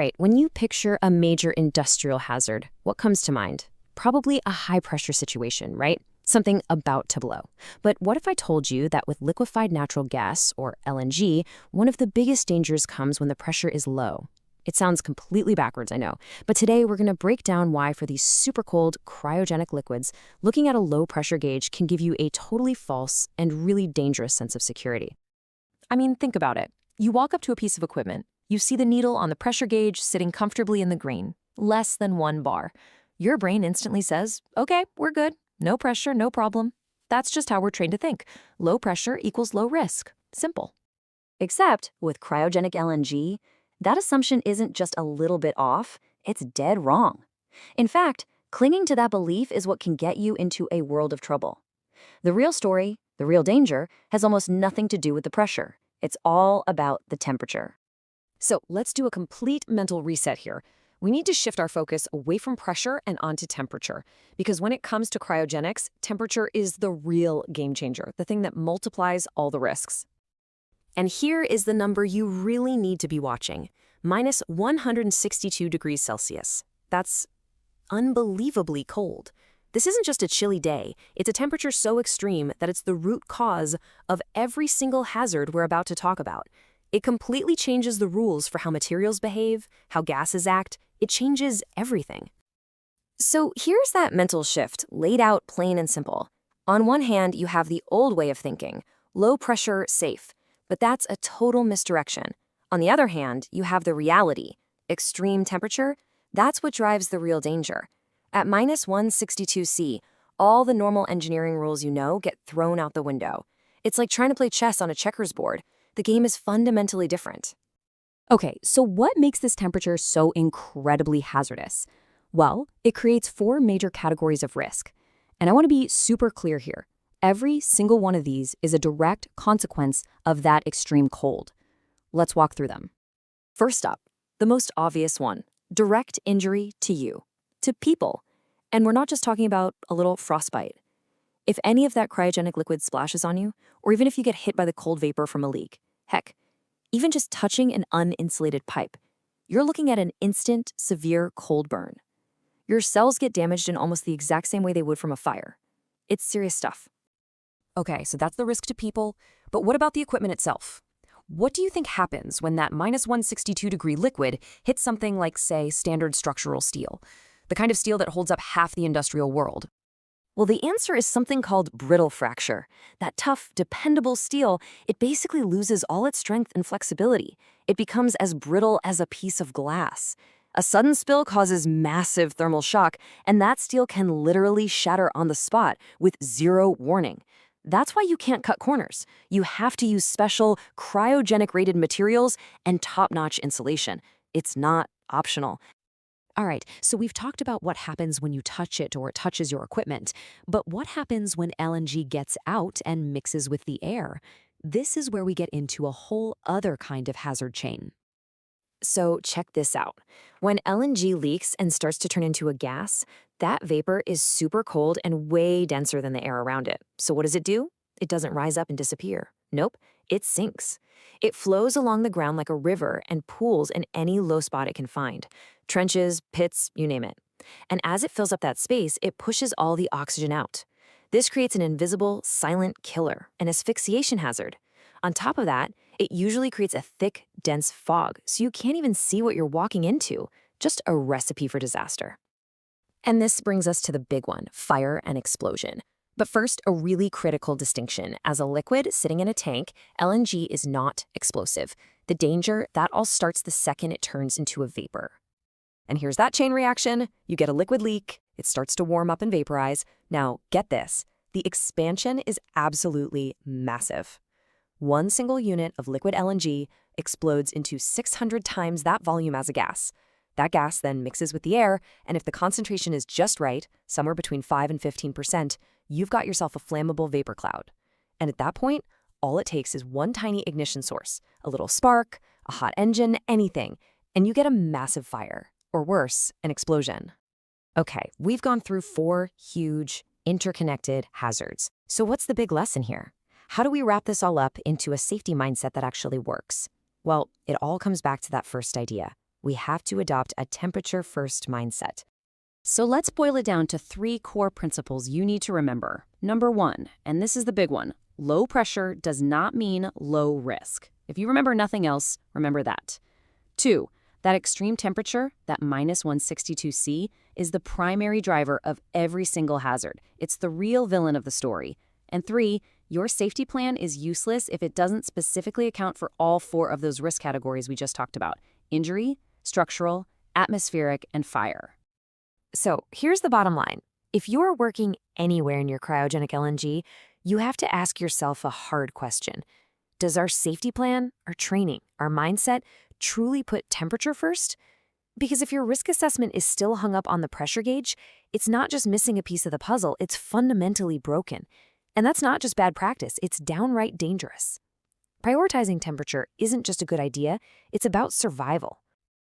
right, when you picture a major industrial hazard, what comes to mind? Probably a high-pressure situation, right? Something about to blow. But what if I told you that with liquefied natural gas, or LNG, one of the biggest dangers comes when the pressure is low? It sounds completely backwards, I know. But today we're going to break down why for these super cold, cryogenic liquids, looking at a low-pressure gauge can give you a totally false and really dangerous sense of security. I mean, think about it. You walk up to a piece of equipment. You see the needle on the pressure gauge sitting comfortably in the green, less than 1 bar. Your brain instantly says, okay, we're good. No pressure, no problem. That's just how we're trained to think. Low pressure equals low risk. Simple. Except with cryogenic LNG, that assumption isn't just a little bit off, it's dead wrong. In fact, clinging to that belief is what can get you into a world of trouble. The real story, the real danger, has almost nothing to do with the pressure. It's all about the temperature. So let's do a complete mental reset here. We need to shift our focus away from pressure and onto temperature. Because when it comes to cryogenics, temperature is the real game changer, the thing that multiplies all the risks. And here is the number you really need to be watching. Minus 162 degrees Celsius. That's unbelievably cold. This isn't just a chilly day. It's a temperature so extreme that it's the root cause of every single hazard we're about to talk about. It completely changes the rules for how materials behave, how gases act. It changes everything. So here's that mental shift, laid out plain and simple. On one hand, you have the old way of thinking, low pressure, safe. But that's a total misdirection. On the other hand, you have the reality, extreme temperature. That's what drives the real danger. At minus 162 C, all the normal engineering rules you know get thrown out the window. It's like trying to play chess on a checkers board. The game is fundamentally different. Okay, so what makes this temperature so incredibly hazardous? Well, it creates 4 major categories of risk. And I want to be super clear here. Every single one of these is a direct consequence of that extreme cold. Let's walk through them. First up, the most obvious one, direct injury to you, to people. And we're not just talking about a little frostbite. If any of that cryogenic liquid splashes on you, or even if you get hit by the cold vapor from a leak, heck, even just touching an uninsulated pipe, you're looking at an instant, severe cold burn. Your cells get damaged in almost the exact same way they would from a fire. It's serious stuff. Okay, so that's the risk to people, but what about the equipment itself? What do you think happens when that minus 162 degree liquid hits something like, say, standard structural steel, the kind of steel that holds up half the industrial world? Well, the answer is something called brittle fracture. That tough, dependable steel, it basically loses all its strength and flexibility. It becomes as brittle as a piece of glass. A sudden spill causes massive thermal shock, and that steel can literally shatter on the spot with zero warning. That's why you can't cut corners. You have to use special cryogenic-rated materials and top-notch insulation. It's not optional. All right, so we've talked about what happens when you touch it or it touches your equipment, but what happens when LNG gets out and mixes with the air? This is where we get into a whole other kind of hazard chain. So check this out. When LNG leaks and starts to turn into a gas, that vapor is super cold and way denser than the air around it. So what does it do? It doesn't rise up and disappear. Nope, it sinks. It flows along the ground like a river and pools in any low spot it can find. Trenches, pits, you name it. And as it fills up that space, it pushes all the oxygen out. This creates an invisible, silent killer, an asphyxiation hazard. On top of that, it usually creates a thick, dense fog, so you can't even see what you're walking into. Just a recipe for disaster. And this brings us to the big one, fire and explosion. But first, a really critical distinction. As a liquid sitting in a tank, LNG is not explosive. The danger, that all starts the second it turns into a vapor. And here's that chain reaction. You get a liquid leak, it starts to warm up and vaporize. Now, get this, the expansion is absolutely massive. One single unit of liquid LNG explodes into 600 times that volume as a gas. That gas then mixes with the air, and if the concentration is just right, somewhere between 5 and 15%, you've got yourself a flammable vapor cloud. And at that point, all it takes is one tiny ignition source, a little spark, a hot engine, anything, and you get a massive fire, or worse, an explosion. Okay, we've gone through 4 huge, interconnected hazards. So what's the big lesson here? How do we wrap this all up into a safety mindset that actually works? Well, it all comes back to that first idea. We have to adopt a temperature-first mindset. So let's boil it down to 3 core principles you need to remember. Number 1, and this is the big one, low pressure does not mean low risk. If you remember nothing else, remember that. 2, that extreme temperature, that -162°C, is the primary driver of every single hazard. It's the real villain of the story. And 3, your safety plan is useless if it doesn't specifically account for all 4 of those risk categories we just talked about: injury, structural, atmospheric, and fire. So here's the bottom line. If you're working anywhere in your cryogenic LNG, you have to ask yourself a hard question. Does our safety plan, our training, our mindset truly put temperature first? Because if your risk assessment is still hung up on the pressure gauge, it's not just missing a piece of the puzzle, it's fundamentally broken. And that's not just bad practice, it's downright dangerous. Prioritizing temperature isn't just a good idea, it's about survival.